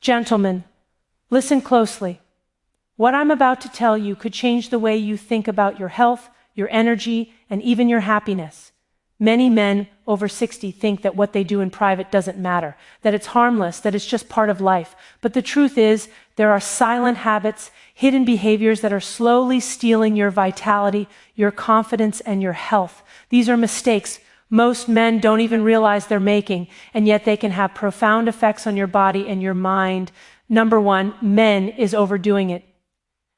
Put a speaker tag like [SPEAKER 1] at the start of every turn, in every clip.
[SPEAKER 1] Gentlemen, listen closely. What I'm about to tell you could change the way you think about your health, your energy, and even your happiness. Many men over 60 think that what they do in private doesn't matter, that it's harmless, that it's just part of life. But the truth is, there are silent habits, hidden behaviors that are slowly stealing your vitality, your confidence, and your health. These are mistakes most men don't even realize they're making, and yet they can have profound effects on your body and your mind. Number one, men is overdoing it.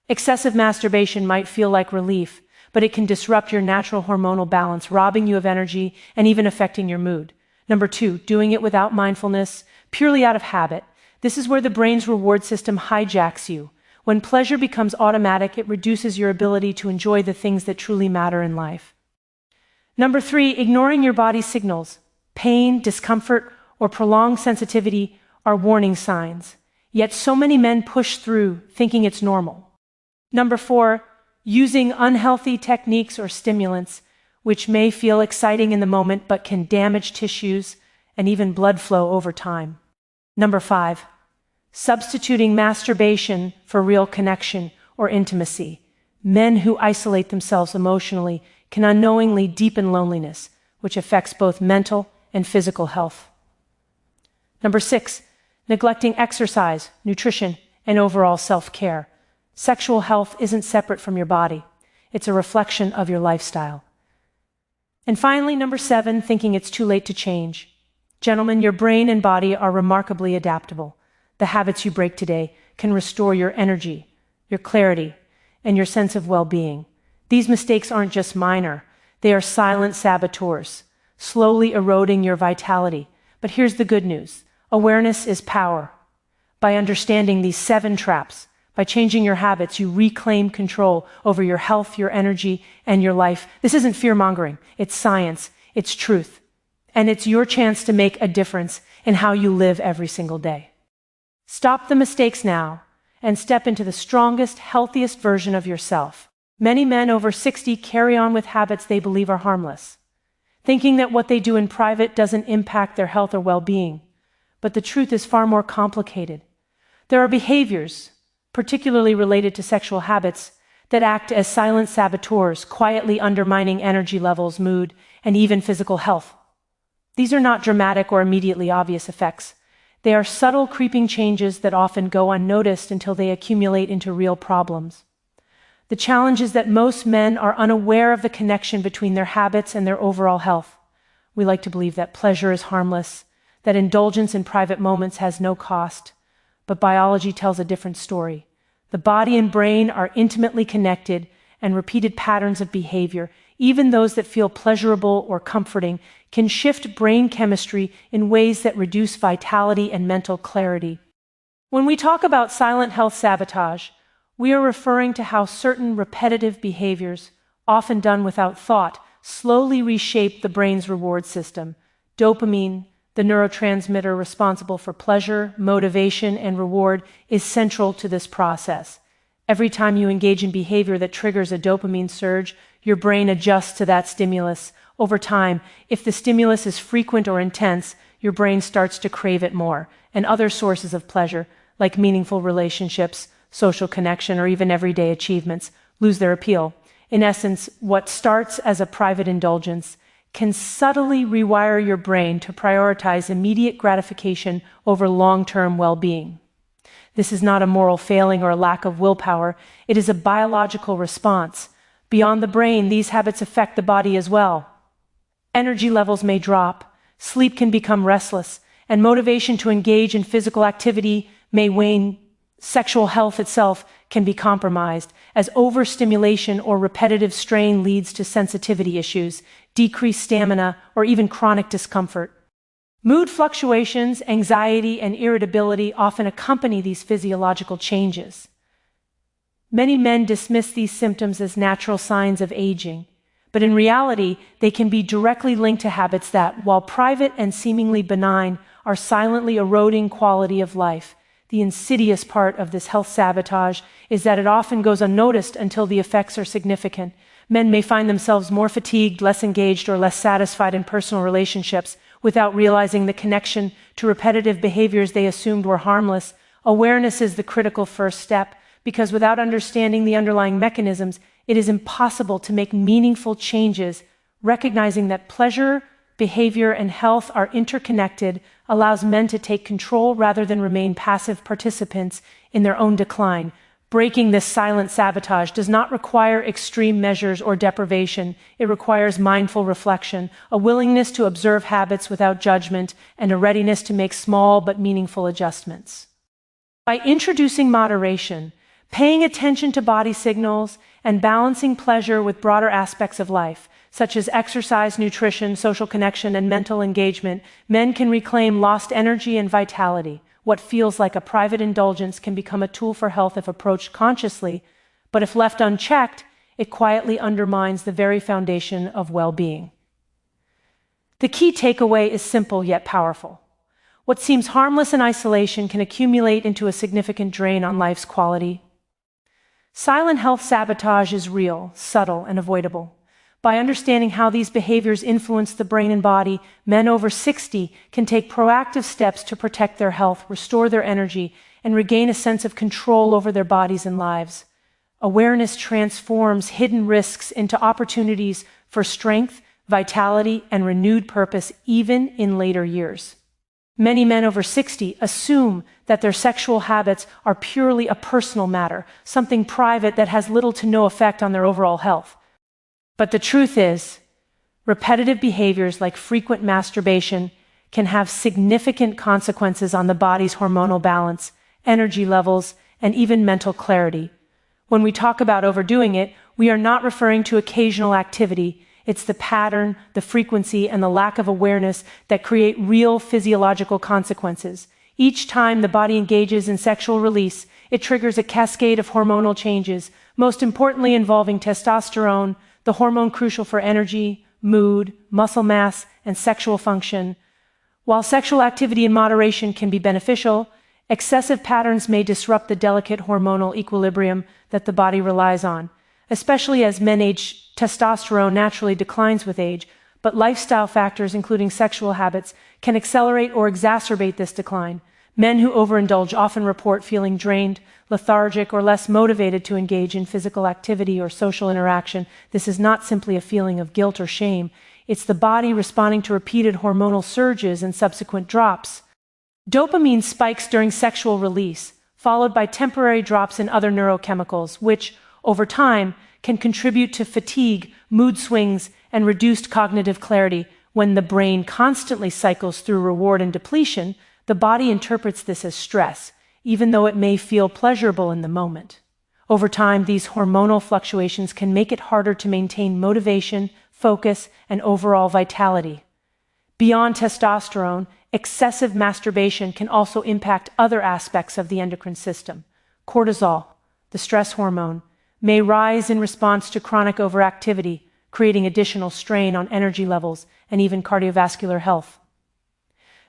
[SPEAKER 1] Excessive masturbation might feel like relief, but it can disrupt your natural hormonal balance, robbing you of energy and even affecting your mood. Number two, doing it without mindfulness, purely out of habit. This is where the brain's reward system hijacks you. When pleasure becomes automatic, it reduces your ability to enjoy the things that truly matter in life. Number three, ignoring your body's signals. Pain, discomfort, or prolonged sensitivity are warning signs. Yet so many men push through, thinking it's normal. Number four, using unhealthy techniques or stimulants, which may feel exciting in the moment but can damage tissues and even blood flow over time. Number five, substituting masturbation for real connection or intimacy. Men who isolate themselves emotionally can unknowingly deepen loneliness, which affects both mental and physical health. Number six, neglecting exercise, nutrition, and overall self-care. Sexual health isn't separate from your body. It's a reflection of your lifestyle. And finally, number seven, thinking it's too late to change. Gentlemen, your brain and body are remarkably adaptable. The habits you break today can restore your energy, your clarity, and your sense of well-being. These mistakes aren't just minor. They are silent saboteurs, slowly eroding your vitality. But here's the good news. Awareness is power. By understanding these 7 traps, by changing your habits, you reclaim control over your health, your energy, and your life. This isn't fear-mongering. It's science. It's truth. And it's your chance to make a difference in how you live every single day. Stop the mistakes now and step into the strongest, healthiest version of yourself. Many men over 60 carry on with habits they believe are harmless, thinking that what they do in private doesn't impact their health or well-being. But the truth is far more complicated. There are behaviors, particularly related to sexual habits, that act as silent saboteurs, quietly undermining energy levels, mood, and even physical health. These are not dramatic or immediately obvious effects. They are subtle, creeping changes that often go unnoticed until they accumulate into real problems. The challenge is that most men are unaware of the connection between their habits and their overall health. We like to believe that pleasure is harmless, that indulgence in private moments has no cost. But biology tells a different story. The body and brain are intimately connected, and repeated patterns of behavior, even those that feel pleasurable or comforting, can shift brain chemistry in ways that reduce vitality and mental clarity. When we talk about silent health sabotage, we are referring to how certain repetitive behaviors, often done without thought, slowly reshape the brain's reward system. Dopamine, the neurotransmitter responsible for pleasure, motivation, and reward, is central to this process. Every time you engage in behavior that triggers a dopamine surge, your brain adjusts to that stimulus. Over time, if the stimulus is frequent or intense, your brain starts to crave it more, and other sources of pleasure, like meaningful relationships, social connection, or even everyday achievements, lose their appeal. In essence, what starts as a private indulgence can subtly rewire your brain to prioritize immediate gratification over long-term well-being. This is not a moral failing or a lack of willpower. It is a biological response. Beyond the brain, these habits affect the body as well. Energy levels may drop, sleep can become restless, and motivation to engage in physical activity may wane. Sexual health itself can be compromised, as overstimulation or repetitive strain leads to sensitivity issues, decreased stamina, or even chronic discomfort. Mood fluctuations, anxiety, and irritability often accompany these physiological changes. Many men dismiss these symptoms as natural signs of aging, but in reality, they can be directly linked to habits that, while private and seemingly benign, are silently eroding quality of life. The insidious part of this health sabotage is that it often goes unnoticed until the effects are significant. Men may find themselves more fatigued, less engaged, or less satisfied in personal relationships without realizing the connection to repetitive behaviors they assumed were harmless. Awareness is the critical first step, because without understanding the underlying mechanisms, it is impossible to make meaningful changes. Recognizing that pleasure, behavior, and health are interconnected allows men to take control rather than remain passive participants in their own decline. Breaking this silent sabotage does not require extreme measures or deprivation. It requires mindful reflection, a willingness to observe habits without judgment, and a readiness to make small but meaningful adjustments. By introducing moderation, paying attention to body signals, and balancing pleasure with broader aspects of life, such as exercise, nutrition, social connection, and mental engagement, men can reclaim lost energy and vitality. What feels like a private indulgence can become a tool for health if approached consciously, but if left unchecked, it quietly undermines the very foundation of well-being. The key takeaway is simple yet powerful. What seems harmless in isolation can accumulate into a significant drain on life's quality. Silent health sabotage is real, subtle, and avoidable. By understanding how these behaviors influence the brain and body, men over 60 can take proactive steps to protect their health, restore their energy, and regain a sense of control over their bodies and lives. Awareness transforms hidden risks into opportunities for strength, vitality, and renewed purpose even in later years. Many men over 60 assume that their sexual habits are purely a personal matter, something private that has little to no effect on their overall health. But the truth is, repetitive behaviors like frequent masturbation can have significant consequences on the body's hormonal balance, energy levels, and even mental clarity. When we talk about overdoing it, we are not referring to occasional activity. It's the pattern, the frequency, and the lack of awareness that create real physiological consequences. Each time the body engages in sexual release, it triggers a cascade of hormonal changes, most importantly involving testosterone, the hormone crucial for energy, mood, muscle mass, and sexual function. While sexual activity in moderation can be beneficial, excessive patterns may disrupt the delicate hormonal equilibrium that the body relies on, especially as men age. Testosterone naturally declines with age, but lifestyle factors, including sexual habits, can accelerate or exacerbate this decline. Men who overindulge often report feeling drained, lethargic, or less motivated to engage in physical activity or social interaction. This is not simply a feeling of guilt or shame. It's the body responding to repeated hormonal surges and subsequent drops. Dopamine spikes during sexual release, followed by temporary drops in other neurochemicals, which, over time, can contribute to fatigue, mood swings, and reduced cognitive clarity. When the brain constantly cycles through reward and depletion, the body interprets this as stress, even though it may feel pleasurable in the moment. Over time, these hormonal fluctuations can make it harder to maintain motivation, focus, and overall vitality. Beyond testosterone, excessive masturbation can also impact other aspects of the endocrine system. Cortisol, the stress hormone, may rise in response to chronic overactivity, creating additional strain on energy levels and even cardiovascular health.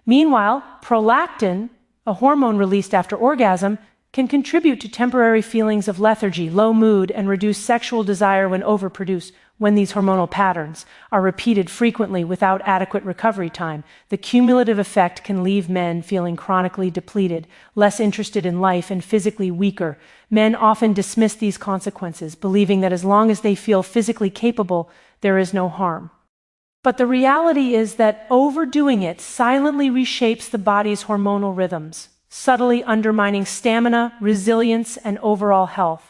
[SPEAKER 1] Meanwhile, prolactin, a hormone released after orgasm, can contribute to temporary feelings of lethargy, low mood, and reduced sexual desire when overproduced. When these hormonal patterns are repeated frequently without adequate recovery time, the cumulative effect can leave men feeling chronically depleted, less interested in life, and physically weaker. Men often dismiss these consequences, believing that as long as they feel physically capable, there is no harm. But the reality is that overdoing it silently reshapes the body's hormonal rhythms, subtly undermining stamina, resilience, and overall health.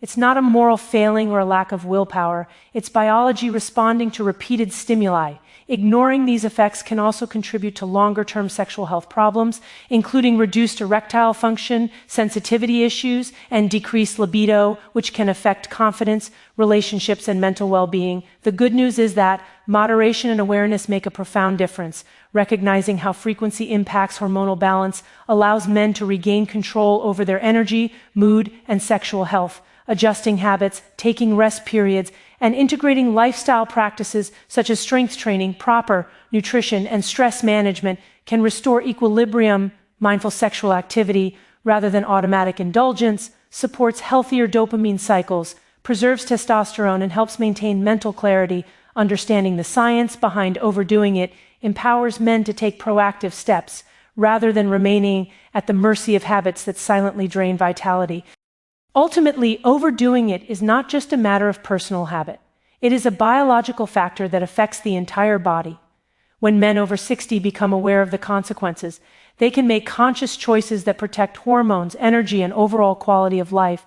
[SPEAKER 1] It's not a moral failing or a lack of willpower. It's biology responding to repeated stimuli. Ignoring these effects can also contribute to longer-term sexual health problems, including reduced erectile function, sensitivity issues, and decreased libido, which can affect confidence, relationships, and mental well-being. The good news is that moderation and awareness make a profound difference. Recognizing how frequency impacts hormonal balance allows men to regain control over their energy, mood, and sexual health. Adjusting habits, taking rest periods, and integrating lifestyle practices such as strength training, proper nutrition, and stress management can restore equilibrium. Mindful sexual activity, rather than automatic indulgence, supports healthier dopamine cycles, preserves testosterone, and helps maintain mental clarity. Understanding the science behind overdoing it empowers men to take proactive steps, rather than remaining at the mercy of habits that silently drain vitality. Ultimately, overdoing it is not just a matter of personal habit. It is a biological factor that affects the entire body. When men over 60 become aware of the consequences, they can make conscious choices that protect hormones, energy, and overall quality of life.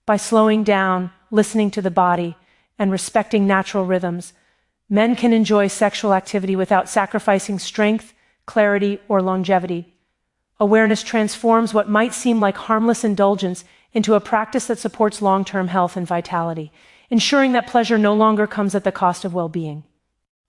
[SPEAKER 1] By slowing down, listening to the body, and respecting natural rhythms, men can enjoy sexual activity without sacrificing strength, clarity, or longevity. Awareness transforms what might seem like harmless indulgence into a practice that supports long-term health and vitality, ensuring that pleasure no longer comes at the cost of well-being.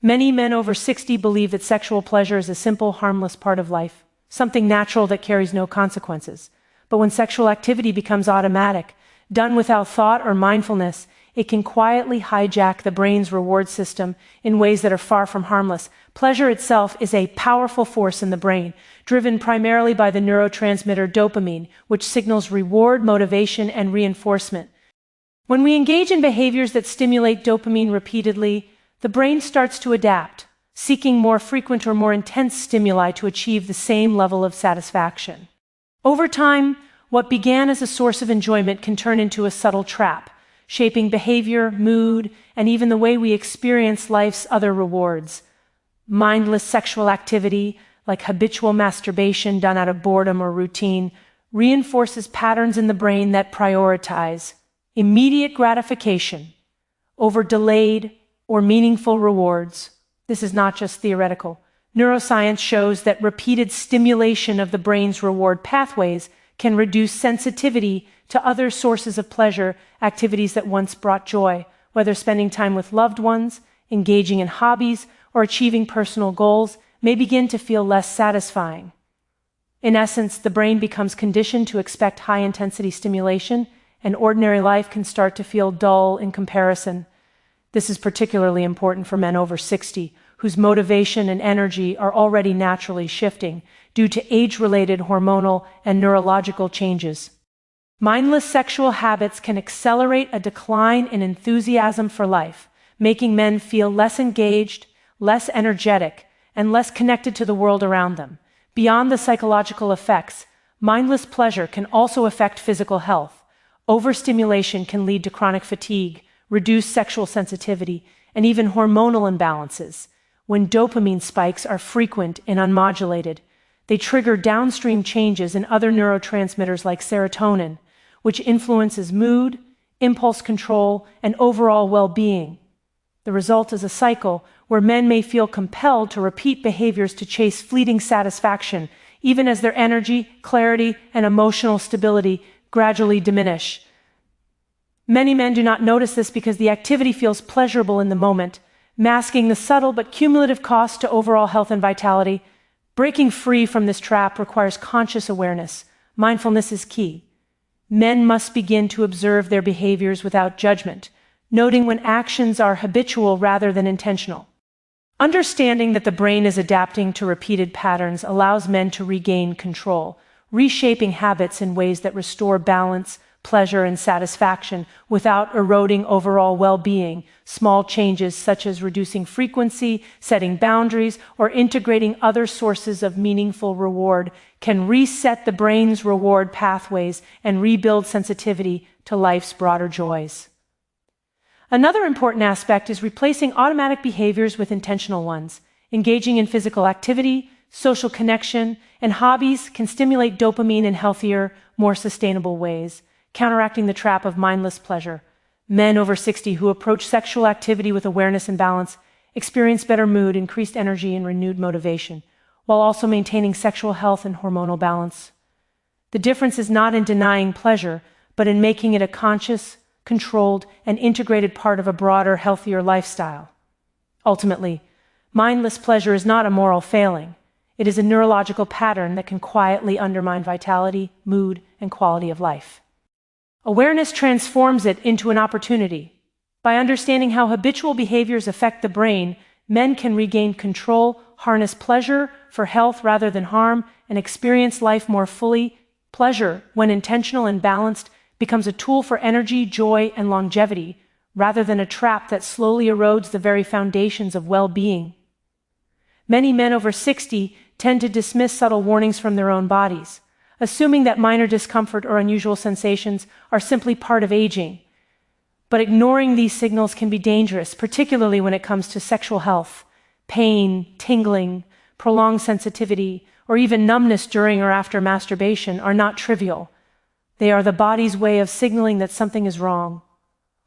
[SPEAKER 1] Many men over 60 believe that sexual pleasure is a simple, harmless part of life, something natural that carries no consequences. But when sexual activity becomes automatic, done without thought or mindfulness, it can quietly hijack the brain's reward system in ways that are far from harmless. Pleasure itself is a powerful force in the brain, driven primarily by the neurotransmitter dopamine, which signals reward, motivation, and reinforcement. When we engage in behaviors that stimulate dopamine repeatedly, the brain starts to adapt, seeking more frequent or more intense stimuli to achieve the same level of satisfaction. Over time, what began as a source of enjoyment can turn into a subtle trap, shaping behavior, mood, and even the way we experience life's other rewards. Mindless sexual activity, like habitual masturbation done out of boredom or routine, reinforces patterns in the brain that prioritize immediate gratification over delayed or meaningful rewards. This is not just theoretical. Neuroscience shows that repeated stimulation of the brain's reward pathways can reduce sensitivity to other sources of pleasure. Activities that once brought joy, whether spending time with loved ones, engaging in hobbies, or achieving personal goals, may begin to feel less satisfying. In essence, the brain becomes conditioned to expect high-intensity stimulation, and ordinary life can start to feel dull in comparison. This is particularly important for men over 60, whose motivation and energy are already naturally shifting due to age-related hormonal and neurological changes. Mindless sexual habits can accelerate a decline in enthusiasm for life, making men feel less engaged, less energetic, and less connected to the world around them. Beyond the psychological effects, mindless pleasure can also affect physical health. Overstimulation can lead to chronic fatigue, reduced sexual sensitivity, and even hormonal imbalances. When dopamine spikes are frequent and unmodulated, they trigger downstream changes in other neurotransmitters like serotonin, which influences mood, impulse control, and overall well-being. The result is a cycle where men may feel compelled to repeat behaviors to chase fleeting satisfaction, even as their energy, clarity, and emotional stability gradually diminish. Many men do not notice this because the activity feels pleasurable in the moment, masking the subtle but cumulative cost to overall health and vitality. Breaking free from this trap requires conscious awareness. Mindfulness is key. Men must begin to observe their behaviors without judgment, noting when actions are habitual rather than intentional. Understanding that the brain is adapting to repeated patterns allows men to regain control, reshaping habits in ways that restore balance, pleasure, and satisfaction without eroding overall well-being. Small changes such as reducing frequency, setting boundaries, or integrating other sources of meaningful reward can reset the brain's reward pathways and rebuild sensitivity to life's broader joys. Another important aspect is replacing automatic behaviors with intentional ones. Engaging in physical activity, social connection, and hobbies can stimulate dopamine in healthier, more sustainable ways, counteracting the trap of mindless pleasure. Men over 60 who approach sexual activity with awareness and balance experience better mood, increased energy, and renewed motivation, while also maintaining sexual health and hormonal balance. The difference is not in denying pleasure, but in making it a conscious, controlled, and integrated part of a broader, healthier lifestyle. Ultimately, mindless pleasure is not a moral failing. It is a neurological pattern that can quietly undermine vitality, mood, and quality of life. Awareness transforms it into an opportunity. By understanding how habitual behaviors affect the brain, men can regain control, harness pleasure for health rather than harm, and experience life more fully. Pleasure, when intentional and balanced, becomes a tool for energy, joy, and longevity, rather than a trap that slowly erodes the very foundations of well-being. Many men over 60 tend to dismiss subtle warnings from their own bodies, assuming that minor discomfort or unusual sensations are simply part of aging. But ignoring these signals can be dangerous, particularly when it comes to sexual health. Pain, tingling, prolonged sensitivity, or even numbness during or after masturbation are not trivial. They are the body's way of signaling that something is wrong.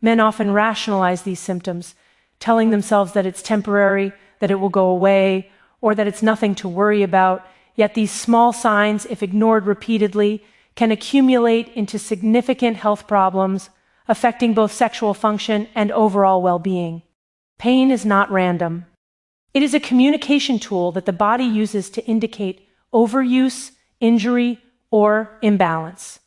[SPEAKER 1] Men often rationalize these symptoms, telling themselves that it's temporary, that it will go away, or that it's nothing to worry about. Yet these small signs, if ignored repeatedly, can accumulate into significant health problems, affecting both sexual function and overall well-being. Pain is not random. It is a communication tool that the body uses to indicate overuse, injury, or imbalance.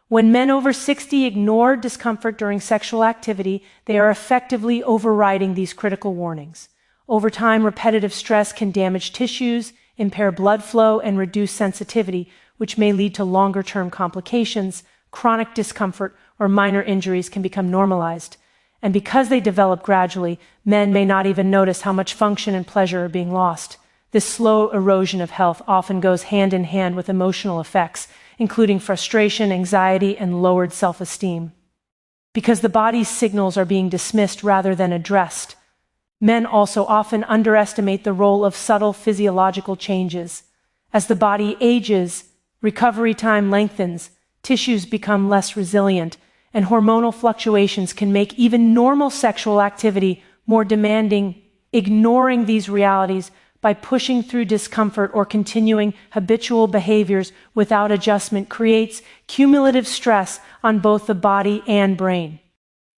[SPEAKER 1] When men over 60 ignore discomfort during sexual activity, they are effectively overriding these critical warnings. Over time, repetitive stress can damage tissues, impair blood flow, and reduce sensitivity, which may lead to longer-term complications. Chronic discomfort or minor injuries can become normalized. And because they develop gradually, men may not even notice how much function and pleasure are being lost. This slow erosion of health often goes hand in hand with emotional effects, including frustration, anxiety, and lowered self-esteem. Because the body's signals are being dismissed rather than addressed, men also often underestimate the role of subtle physiological changes. As the body ages, recovery time lengthens, tissues become less resilient, and hormonal fluctuations can make even normal sexual activity more demanding. Ignoring these realities by pushing through discomfort or continuing habitual behaviors without adjustment creates cumulative stress on both the body and brain.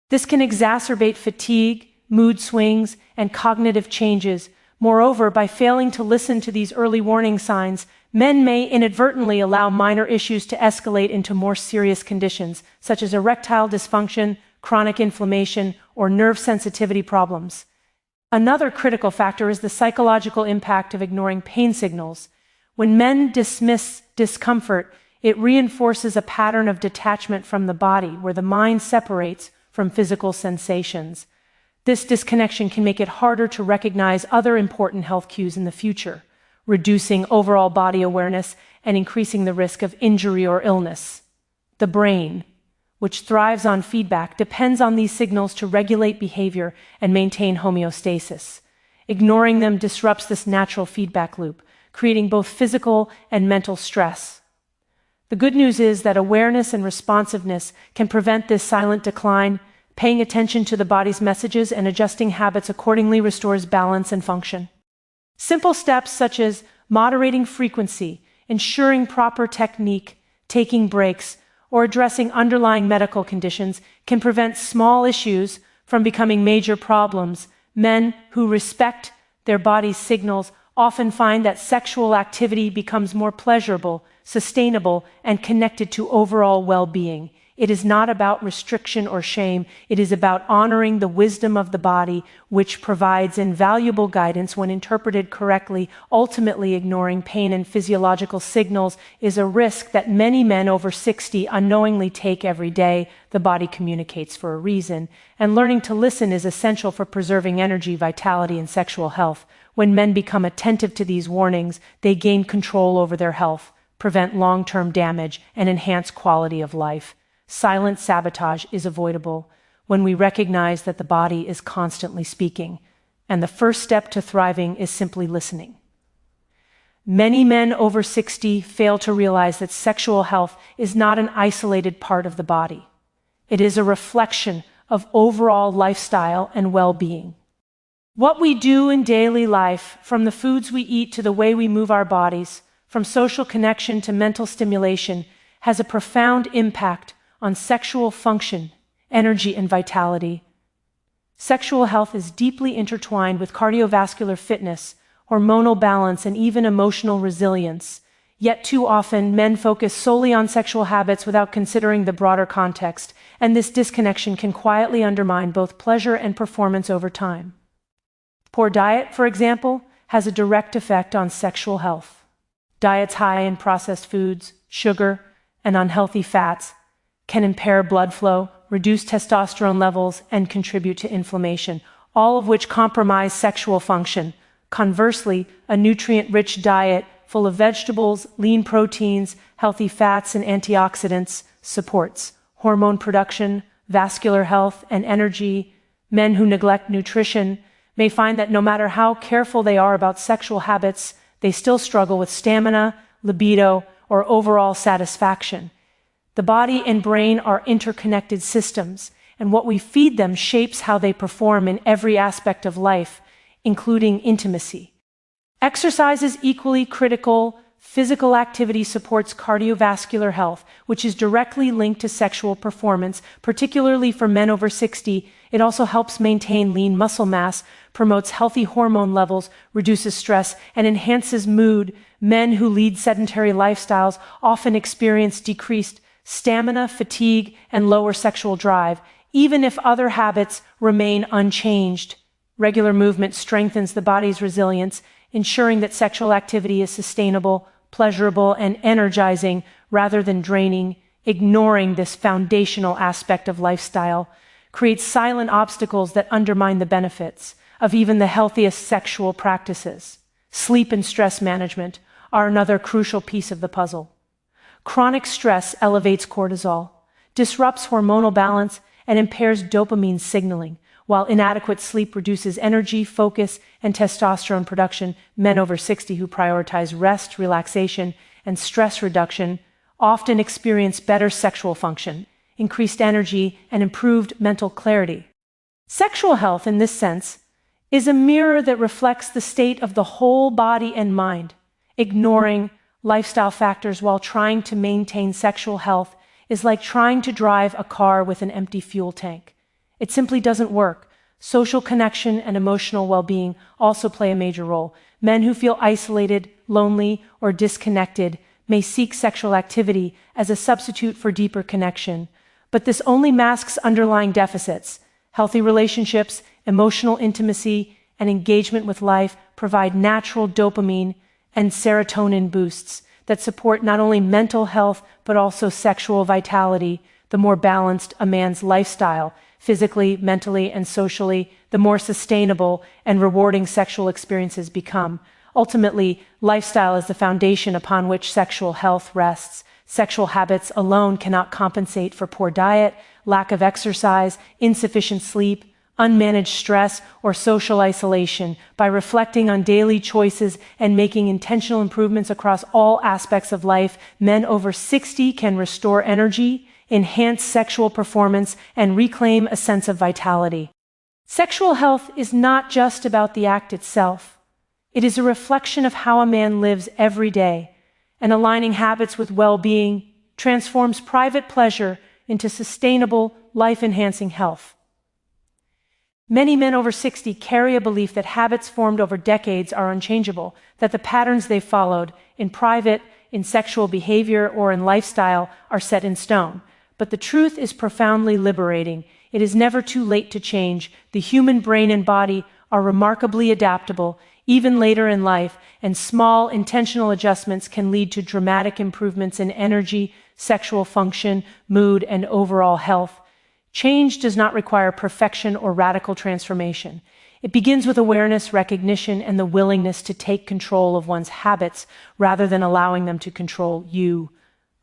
[SPEAKER 1] This can exacerbate fatigue, mood swings, and cognitive changes. Moreover, by failing to listen to these early warning signs, men may inadvertently allow minor issues to escalate into more serious conditions, such as erectile dysfunction, chronic inflammation, or nerve sensitivity problems. Another critical factor is the psychological impact of ignoring pain signals. When men dismiss discomfort, it reinforces a pattern of detachment from the body, where the mind separates from physical sensations. This disconnection can make it harder to recognize other important health cues in the future, reducing overall body awareness and increasing the risk of injury or illness. The brain, which thrives on feedback, depends on these signals to regulate behavior and maintain homeostasis. Ignoring them disrupts this natural feedback loop, creating both physical and mental stress. The good news is that awareness and responsiveness can prevent this silent decline. Paying attention to the body's messages and adjusting habits accordingly restores balance and function. Simple steps such as moderating frequency, ensuring proper technique, taking breaks, or addressing underlying medical conditions can prevent small issues from becoming major problems. Men who respect their body's signals often find that sexual activity becomes more pleasurable, sustainable, and connected to overall well-being. It is not about restriction or shame. It is about honoring the wisdom of the body, which provides invaluable guidance when interpreted correctly. Ultimately, ignoring pain and physiological signals is a risk that many men over 60 unknowingly take every day. The body communicates for a reason, and learning to listen is essential for preserving energy, vitality, and sexual health. When men become attentive to these warnings, they gain control over their health, prevent long-term damage, and enhance quality of life. Silent sabotage is avoidable when we recognize that the body is constantly speaking, and the first step to thriving is simply listening. Many men over 60 fail to realize that sexual health is not an isolated part of the body. It is a reflection of overall lifestyle and well-being. What we do in daily life, from the foods we eat to the way we move our bodies, from social connection to mental stimulation, has a profound impact on sexual function, energy, and vitality. Sexual health is deeply intertwined with cardiovascular fitness, hormonal balance, and even emotional resilience. Yet too often, men focus solely on sexual habits without considering the broader context, and this disconnection can quietly undermine both pleasure and performance over time. Poor diet, for example, has a direct effect on sexual health. Diets high in processed foods, sugar, and unhealthy fats can impair blood flow, reduce testosterone levels, and contribute to inflammation, all of which compromise sexual function. Conversely, a nutrient-rich diet full of vegetables, lean proteins, healthy fats, and antioxidants, supports hormone production, vascular health, and energy. Men who neglect nutrition may find that no matter how careful they are about sexual habits, they still struggle with stamina, libido, or overall satisfaction. The body and brain are interconnected systems, and what we feed them shapes how they perform in every aspect of life, including intimacy. Exercise is equally critical. Physical activity supports cardiovascular health, which is directly linked to sexual performance, particularly for men over 60. It also helps maintain lean muscle mass, promotes healthy hormone levels, reduces stress, and enhances mood. Men who lead sedentary lifestyles often experience decreased stamina, fatigue, and lower sexual drive, even if other habits remain unchanged. Regular movement strengthens the body's resilience, ensuring that sexual activity is sustainable, pleasurable, and energizing rather than draining. Ignoring this foundational aspect of lifestyle creates silent obstacles that undermine the benefits of even the healthiest sexual practices. Sleep and stress management are another crucial piece of the puzzle. Chronic stress elevates cortisol, disrupts hormonal balance, and impairs dopamine signaling, while inadequate sleep reduces energy, focus, and testosterone production. Men over 60 who prioritize rest, relaxation, and stress reduction often experience better sexual function, increased energy, and improved mental clarity. Sexual health, in this sense, is a mirror that reflects the state of the whole body and mind. Ignoring lifestyle factors while trying to maintain sexual health is like trying to drive a car with an empty fuel tank. It simply doesn't work. Social connection and emotional well-being also play a major role. Men who feel isolated, lonely, or disconnected may seek sexual activity as a substitute for deeper connection, but this only masks underlying deficits. Healthy relationships, emotional intimacy, and engagement with life provide natural dopamine and serotonin boosts that support not only mental health but also sexual vitality. The more balanced a man's lifestyle, physically, mentally, and socially, the more sustainable and rewarding sexual experiences become. Ultimately, lifestyle is the foundation upon which sexual health rests. Sexual habits alone cannot compensate for poor diet, lack of exercise, insufficient sleep, unmanaged stress, or social isolation. By reflecting on daily choices and making intentional improvements across all aspects of life, men over 60 can restore energy, enhance sexual performance, and reclaim a sense of vitality. Sexual health is not just about the act itself. It is a reflection of how a man lives every day, and aligning habits with well-being transforms private pleasure into sustainable, life-enhancing health. Many men over 60 carry a belief that habits formed over decades are unchangeable, that the patterns they followed in private, in sexual behavior, or in lifestyle are set in stone. But the truth is profoundly liberating. It is never too late to change. The human brain and body are remarkably adaptable, even later in life, and small, intentional adjustments can lead to dramatic improvements in energy, sexual function, mood, and overall health. Change does not require perfection or radical transformation. It begins with awareness, recognition, and the willingness to take control of one's habits rather than allowing them to control you.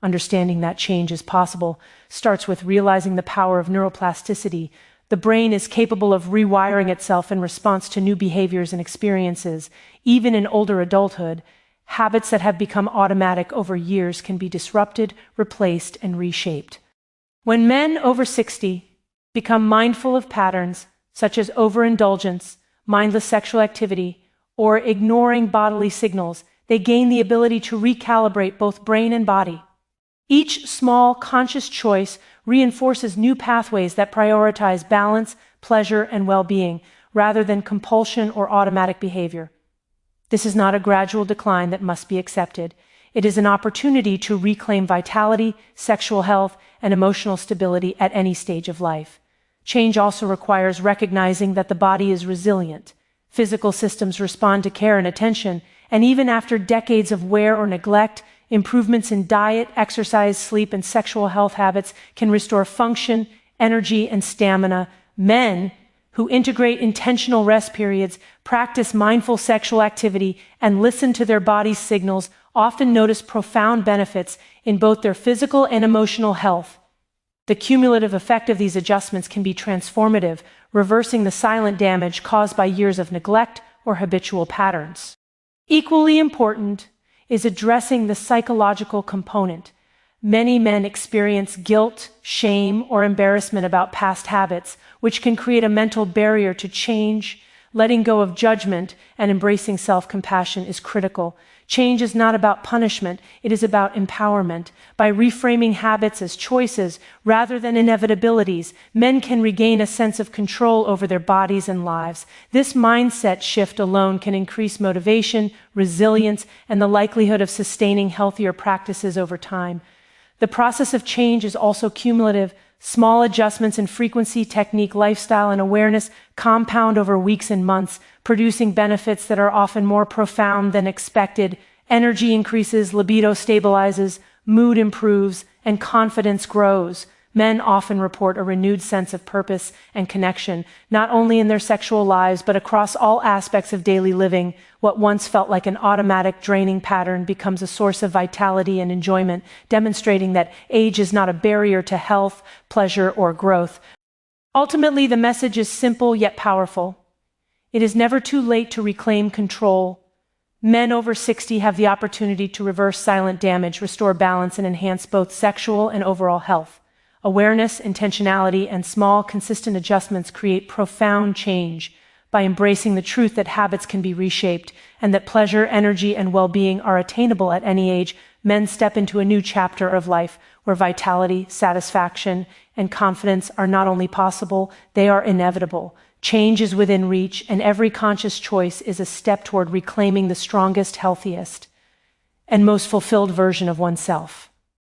[SPEAKER 1] Understanding that change is possible starts with realizing the power of neuroplasticity. The brain is capable of rewiring itself in response to new behaviors and experiences. Even in older adulthood, habits that have become automatic over years can be disrupted, replaced, and reshaped. When men over 60 become mindful of patterns such as overindulgence, mindless sexual activity, or ignoring bodily signals, they gain the ability to recalibrate both brain and body. Each small, conscious choice reinforces new pathways that prioritize balance, pleasure, and well-being, rather than compulsion or automatic behavior. This is not a gradual decline that must be accepted. It is an opportunity to reclaim vitality, sexual health, and emotional stability at any stage of life. Change also requires recognizing that the body is resilient. Physical systems respond to care and attention, and even after decades of wear or neglect, improvements in diet, exercise, sleep, and sexual health habits can restore function, energy, and stamina. Men who integrate intentional rest periods, practice mindful sexual activity, and listen to their body's signals often notice profound benefits in both their physical and emotional health. The cumulative effect of these adjustments can be transformative, reversing the silent damage caused by years of neglect or habitual patterns. Equally important is addressing the psychological component. Many men experience guilt, shame, or embarrassment about past habits, which can create a mental barrier to change. Letting go of judgment and embracing self-compassion is critical. Change is not about punishment, it is about empowerment. By reframing habits as choices rather than inevitabilities, men can regain a sense of control over their bodies and lives. This mindset shift alone can increase motivation, resilience, and the likelihood of sustaining healthier practices over time. The process of change is also cumulative. Small adjustments in frequency, technique, lifestyle, and awareness compound over weeks and months, producing benefits that are often more profound than expected. Energy increases, libido stabilizes, mood improves, and confidence grows. Men often report a renewed sense of purpose and connection, not only in their sexual lives, but across all aspects of daily living. What once felt like an automatic draining pattern becomes a source of vitality and enjoyment, demonstrating that age is not a barrier to health, pleasure, or growth. Ultimately, the message is simple yet powerful. It is never too late to reclaim control. Men over 60 have the opportunity to reverse silent damage, restore balance, and enhance both sexual and overall health. Awareness, intentionality, and small, consistent adjustments create profound change. By embracing the truth that habits can be reshaped and that pleasure, energy, and well-being are attainable at any age, men step into a new chapter of life where vitality, satisfaction, and confidence are not only possible, they are inevitable. Change is within reach, and every conscious choice is a step toward reclaiming the strongest, healthiest, and most fulfilled version of oneself.